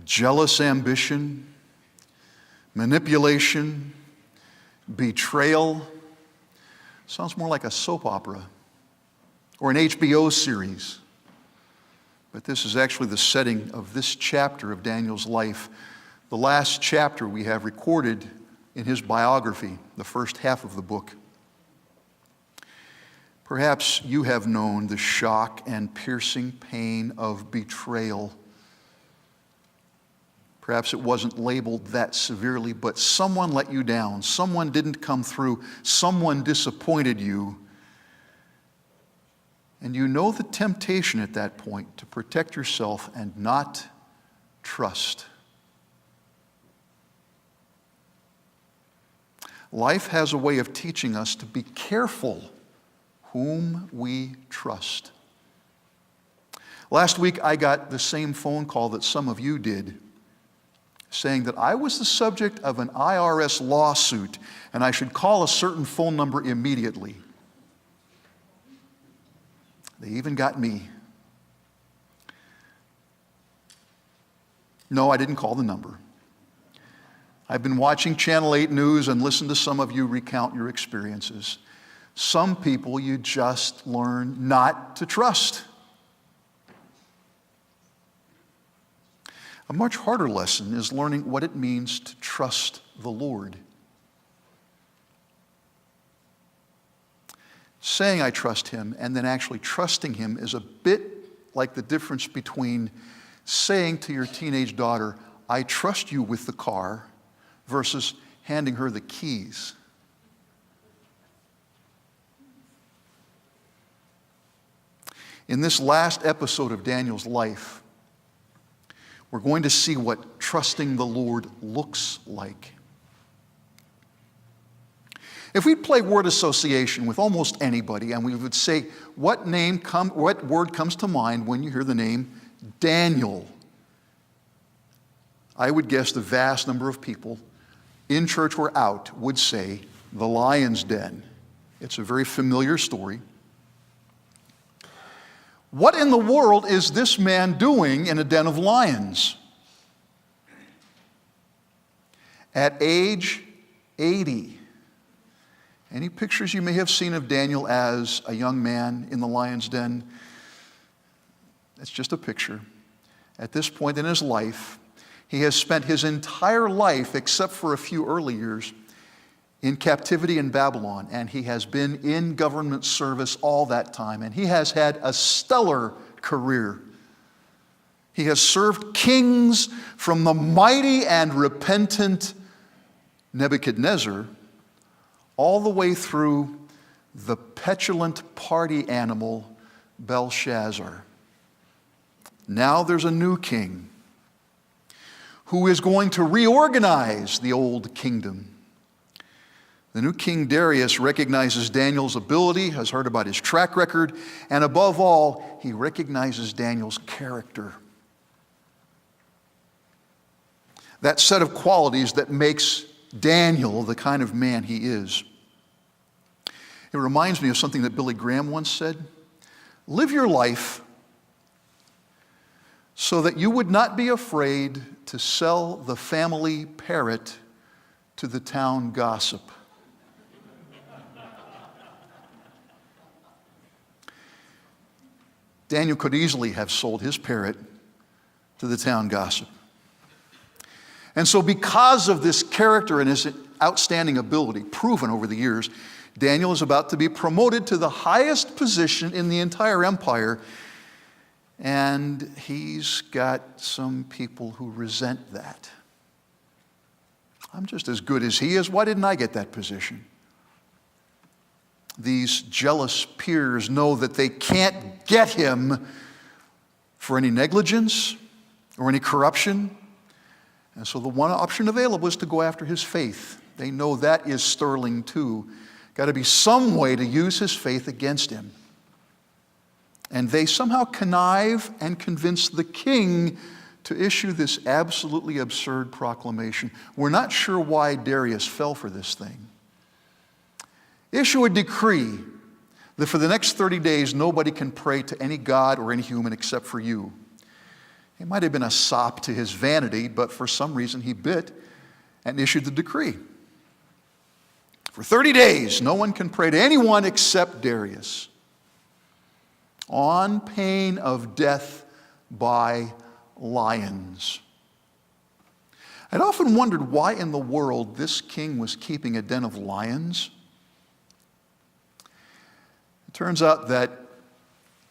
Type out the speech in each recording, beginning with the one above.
jealous ambition, manipulation, betrayal. Sounds more like a soap opera or an HBO series. But this is actually the setting of this chapter of Daniel's life, the last chapter we have recorded in his biography, the first half of the book. Perhaps you have known the shock and piercing pain of betrayal. Perhaps it wasn't labeled that severely, but someone let you down. Someone didn't come through. Someone disappointed you. And you know the temptation at that point to protect yourself and not trust. Life has a way of teaching us to be careful whom we trust. Last week I got the same phone call that some of you did, saying that I was the subject of an IRS lawsuit and I should call a certain phone number immediately. They even got me. No, I didn't call the number. I've been watching Channel 8 News and listened to some of you recount your experiences. Some people you just learn not to trust. A much harder lesson is learning what it means to trust the Lord. Saying I trust Him and then actually trusting Him is a bit like the difference between saying to your teenage daughter, I trust you with the car, versus handing her the keys. In this last episode of Daniel's life, we're going to see what trusting the Lord looks like. If we play word association with almost anybody and we would say, what word comes to mind when you hear the name Daniel? I would guess the vast number of people in church or out would say the lion's den. It's a very familiar story. What in the world is this man doing in a den of lions? At age 80. Any pictures you may have seen of Daniel as a young man in the lion's den? It's just a picture. At this point in his life, he has spent his entire life, except for a few early years, in captivity in Babylon, and he has been in government service all that time, and he has had a stellar career. He has served kings from the mighty and repentant Nebuchadnezzar all the way through the petulant party animal Belshazzar. Now there's a new king who is going to reorganize the old kingdom. The new king Darius recognizes Daniel's ability, has heard about his track record, and above all, he recognizes Daniel's character. That set of qualities that makes Daniel the kind of man he is. It reminds me of something that Billy Graham once said. Live your life so that you would not be afraid to sell the family parrot to the town gossip. Daniel could easily have sold his parrot to the town gossip. And so because of this character and his outstanding ability, proven over the years, Daniel is about to be promoted to the highest position in the entire empire. And he's got some people who resent that. I'm just as good as he is. Why didn't I get that position? These jealous peers know that they can't get him for any negligence or any corruption. And so the one option available is to go after his faith. They know that is sterling too. Got to be some way to use his faith against him. And they somehow connive and convince the king to issue this absolutely absurd proclamation. We're not sure why Darius fell for this thing. Issue a decree that for the next 30 days nobody can pray to any god or any human except for you. It might have been a sop to his vanity, but for some reason he bit and issued the decree. For 30 days, no one can pray to anyone except Darius, on pain of death by lions. I'd often wondered why in the world this king was keeping a den of lions. It turns out that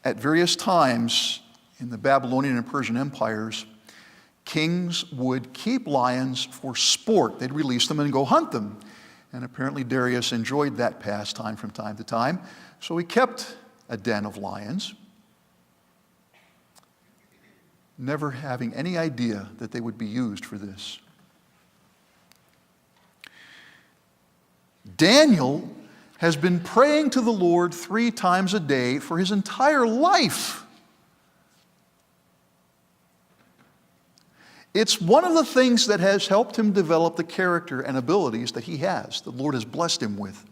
at various times in the Babylonian and Persian empires, kings would keep lions for sport. They'd release them and go hunt them. And apparently Darius enjoyed that pastime from time to time, so he kept a den of lions, never having any idea that they would be used for this. Daniel has been praying to the Lord 3 times a day for his entire life. It's one of the things that has helped him develop the character and abilities that he has, the Lord has blessed him with.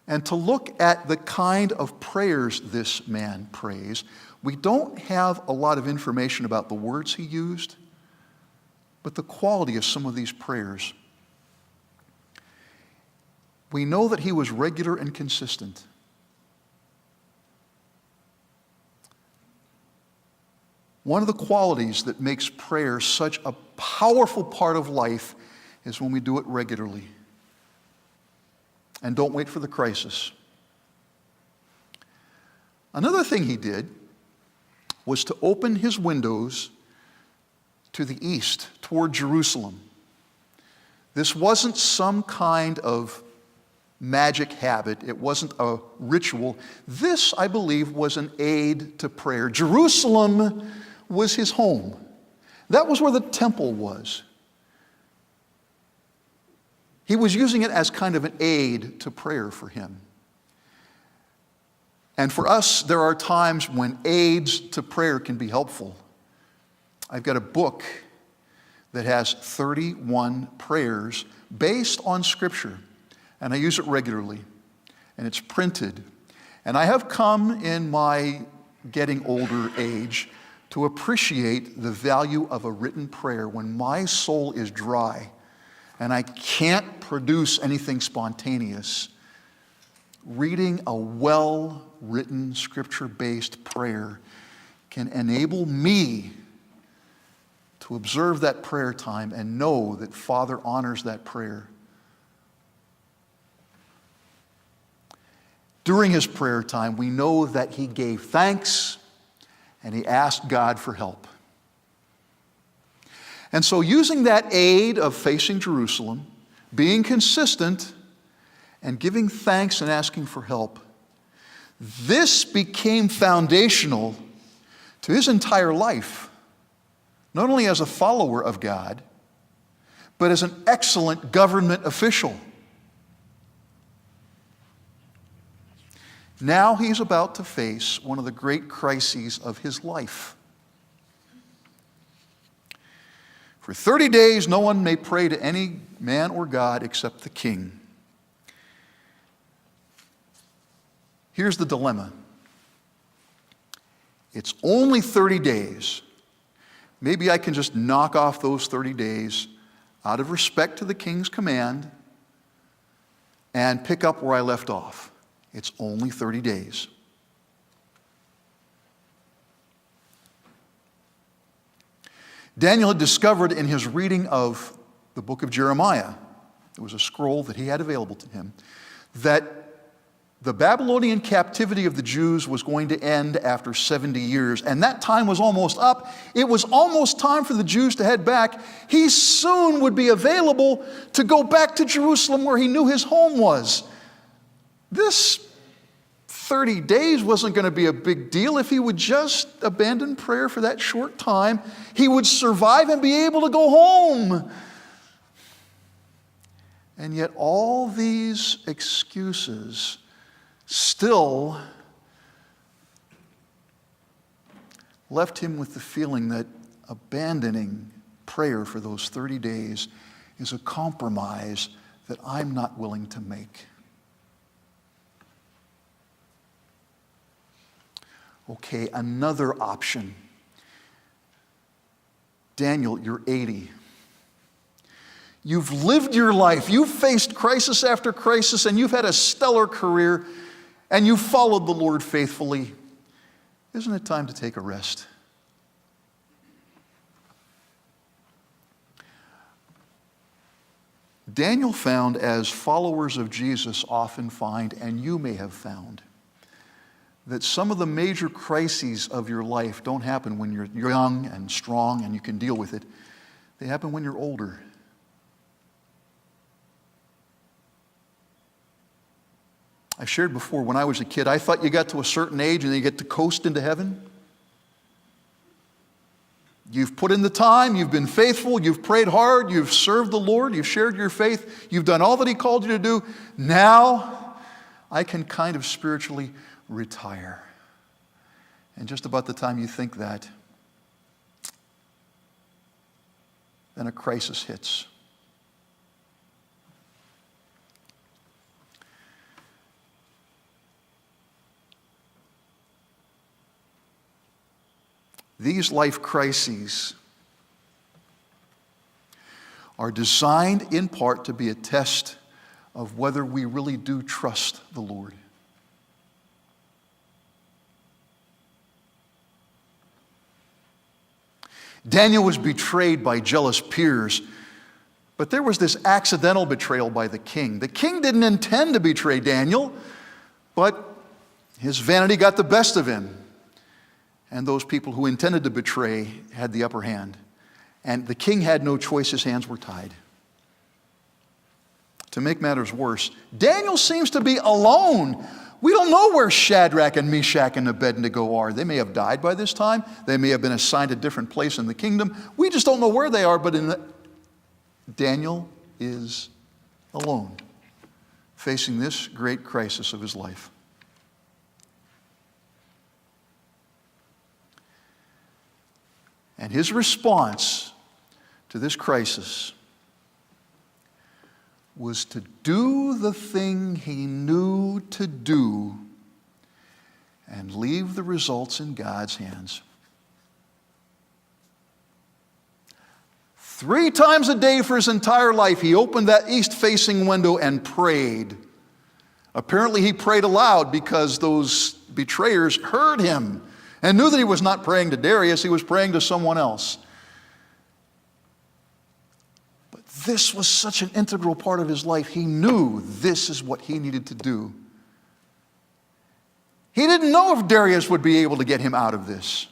And to look at the kind of prayers this man prays, we don't have a lot of information about the words he used, but the quality of some of these prayers. We know that he was regular and consistent. One of the qualities that makes prayer such a powerful part of life is when we do it regularly. And don't wait for the crisis. Another thing he did was to open his windows to the east, toward Jerusalem. This wasn't some kind of magic habit. It wasn't a ritual. This, I believe, was an aid to prayer. Jerusalem was his home. That was where the temple was. He was using it as kind of an aid to prayer for him. And for us, there are times when aids to prayer can be helpful. I've got a book that has 31 prayers based on Scripture, and I use it regularly, and it's printed. And I have come in my getting older age to appreciate the value of a written prayer when my soul is dry and I can't produce anything spontaneous. Reading a well-written, scripture-based prayer can enable me to observe that prayer time and know that Father honors that prayer. During his prayer time, we know that he gave thanks and he asked God for help. And so using that aid of facing Jerusalem, being consistent, and giving thanks and asking for help, this became foundational to his entire life, not only as a follower of God, but as an excellent government official. Now he's about to face one of the great crises of his life. For 30 days, no one may pray to any man or God except the king. Here's the dilemma. It's only 30 days. Maybe I can just knock off those 30 days out of respect to the king's command and pick up where I left off. It's only 30 days. Daniel had discovered in his reading of the book of Jeremiah, it was a scroll that he had available to him, that the Babylonian captivity of the Jews was going to end after 70 years, and that time was almost up. It was almost time for the Jews to head back. He soon would be available to go back to Jerusalem where he knew his home was. This 30 days wasn't going to be a big deal. If he would just abandon prayer for that short time, he would survive and be able to go home. And yet all these excuses still left him with the feeling that abandoning prayer for those 30 days is a compromise that I'm not willing to make. Okay, another option. Daniel, you're 80. You've lived your life. You've faced crisis after crisis, and you've had a stellar career, and you've followed the Lord faithfully. Isn't it time to take a rest? Daniel found, as followers of Jesus often find, and you may have found, that some of the major crises of your life don't happen when you're young and strong and you can deal with it. They happen when you're older. I've shared before, when I was a kid, I thought you got to a certain age and then you get to coast into heaven. You've put in the time, you've been faithful, you've prayed hard, you've served the Lord, you've shared your faith, you've done all that He called you to do. Now, I can kind of spiritually retire. And just about the time you think that, then a crisis hits. These life crises are designed in part to be a test of whether we really do trust the Lord. Daniel was betrayed by jealous peers, but there was this accidental betrayal by the king. The king didn't intend to betray Daniel, but his vanity got the best of him. And those people who intended to betray had the upper hand. And the king had no choice, his hands were tied. To make matters worse, Daniel seems to be alone. We don't know where Shadrach and Meshach and Abednego are. They may have died by this time. They may have been assigned a different place in the kingdom. We just don't know where they are, but Daniel is alone, facing this great crisis of his life. And his response to this crisis was to do the thing he knew to do and leave the results in God's hands. 3 times a day for his entire life, he opened that east-facing window and prayed. Apparently he prayed aloud because those betrayers heard him and knew that he was not praying to Darius, he was praying to someone else. But this was such an integral part of his life. He knew this is what he needed to do. He didn't know if Darius would be able to get him out of this.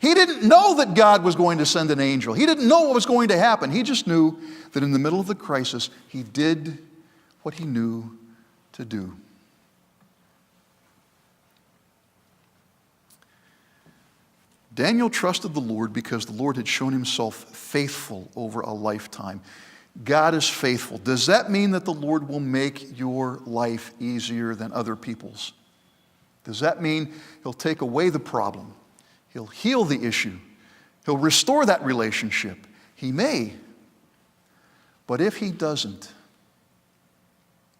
He didn't know that God was going to send an angel. He didn't know what was going to happen. He just knew that in the middle of the crisis, he did what he knew to do. Daniel trusted the Lord because the Lord had shown himself faithful over a lifetime. God is faithful. Does that mean that the Lord will make your life easier than other people's? Does that mean He'll take away the problem? He'll heal the issue? He'll restore that relationship? He may. But if He doesn't,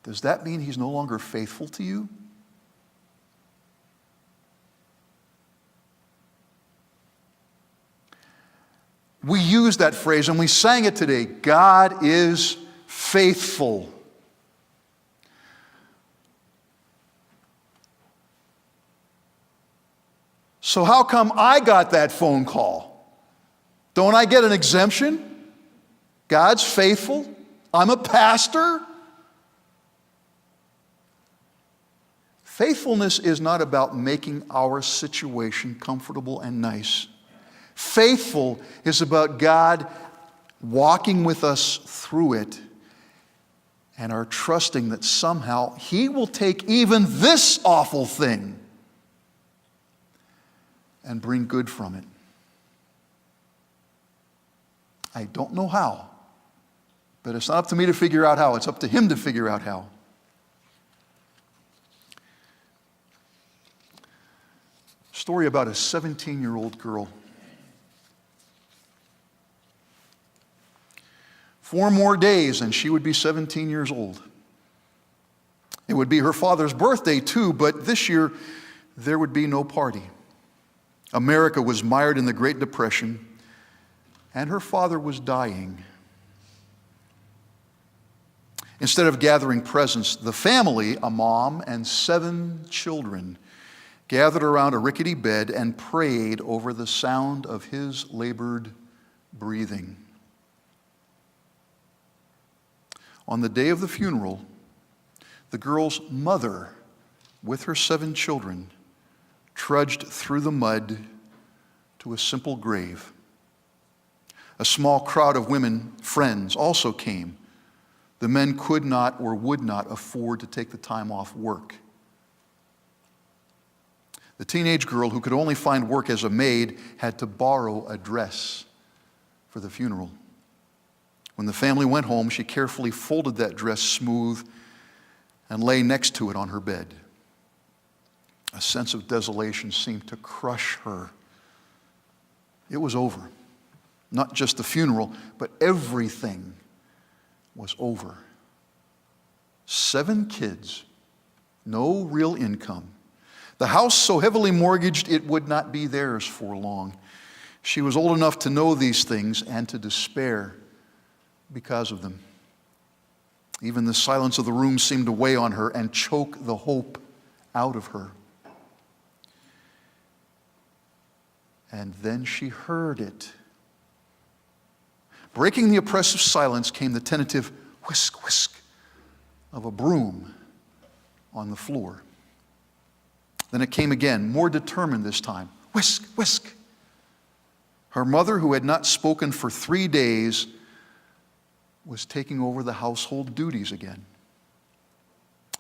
does that mean He's no longer faithful to you? We use that phrase and we sang it today. God is faithful. So how come I got that phone call? Don't I get an exemption? God's faithful. I'm a pastor. Faithfulness is not about making our situation comfortable and nice. Faithful is about God walking with us through it and our trusting that somehow He will take even this awful thing and bring good from it. I don't know how, but it's not up to me to figure out how. It's up to Him to figure out how. Story about a 17-year-old girl. 4 more days and she would be 17 years old. It would be her father's birthday too, but this year there would be no party. America was mired in the Great Depression, and her father was dying. Instead of gathering presents, the family, a mom and 7 children, gathered around a rickety bed and prayed over the sound of his labored breathing. On the day of the funeral, the girl's mother, with her 7 children, trudged through the mud to a simple grave. A small crowd of women friends also came. The men could not or would not afford to take the time off work. The teenage girl, who could only find work as a maid, had to borrow a dress for the funeral. When the family went home, she carefully folded that dress smooth and lay next to it on her bed. A sense of desolation seemed to crush her. It was over. Not just the funeral, but everything was over. 7 kids, no real income. The house so heavily mortgaged it would not be theirs for long. She was old enough to know these things and to despair because of them. Even the silence of the room seemed to weigh on her and choke the hope out of her. And then she heard it. Breaking the oppressive silence came the tentative whisk, whisk of a broom on the floor. Then it came again, more determined this time. Whisk, whisk. Her mother, who had not spoken for 3 days, was taking over the household duties again.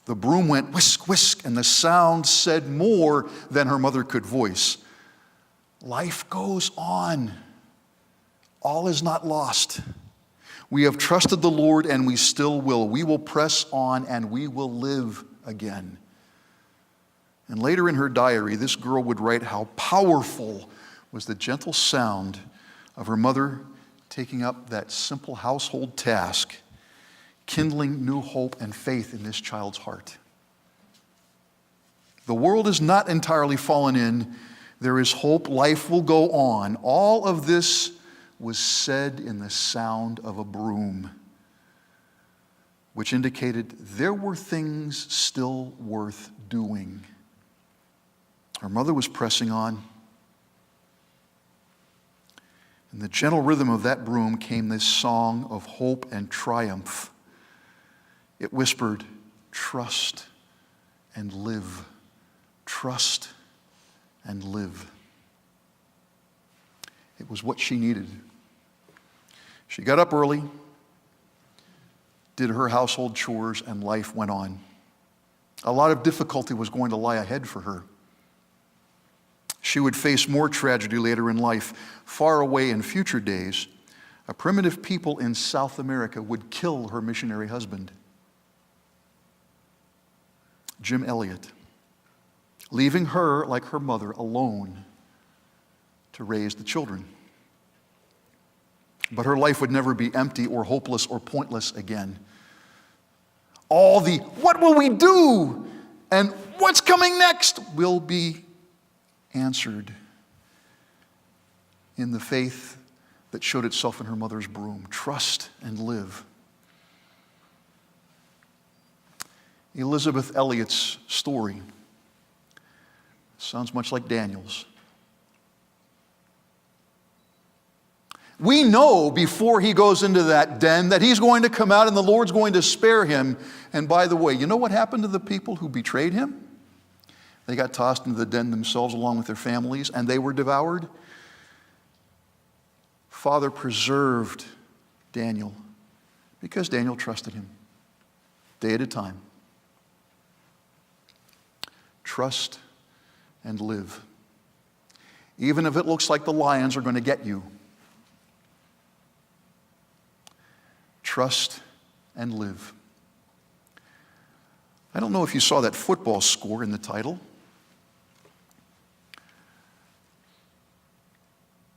The broom went whisk, whisk, and the sound said more than her mother could voice. Life goes on. All is not lost. We have trusted the Lord, and we still will. We will press on, and we will live again. And later in her diary, this girl would write how powerful was the gentle sound of her mother taking up that simple household task, kindling new hope and faith in this child's heart. The world is not entirely fallen in. There is hope. Life will go on. All of this was said in the sound of a broom, which indicated there were things still worth doing. Her mother was pressing on. In the gentle rhythm of that broom came this song of hope and triumph. It whispered, trust and live. Trust and live. It was what she needed. She got up early, did her household chores, and life went on. A lot of difficulty was going to lie ahead for her. She would face more tragedy later in life. Far away in future days, a primitive people in South America would kill her missionary husband, Jim Elliot, leaving her, like her mother, alone to raise the children. But her life would never be empty or hopeless or pointless again. All the what will we do and what's coming next will be answered in the faith that showed itself in her mother's broom. Trust and live. Elizabeth Elliot's story sounds much like Daniel's. We know before he goes into that den that he's going to come out and the Lord's going to spare him. And by the way, you know what happened to the people who betrayed him? They got tossed into the den themselves along with their families, and they were devoured. Father preserved Daniel because Daniel trusted him day at a time. Trust and live. Even if it looks like the lions are going to get you. Trust and live. I don't know if you saw that football score in the title.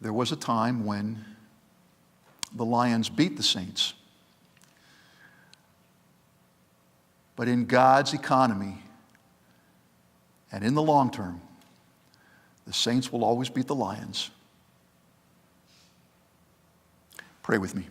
There was a time when the Lions beat the Saints. But in God's economy and in the long term, the saints will always beat the lions. Pray with me.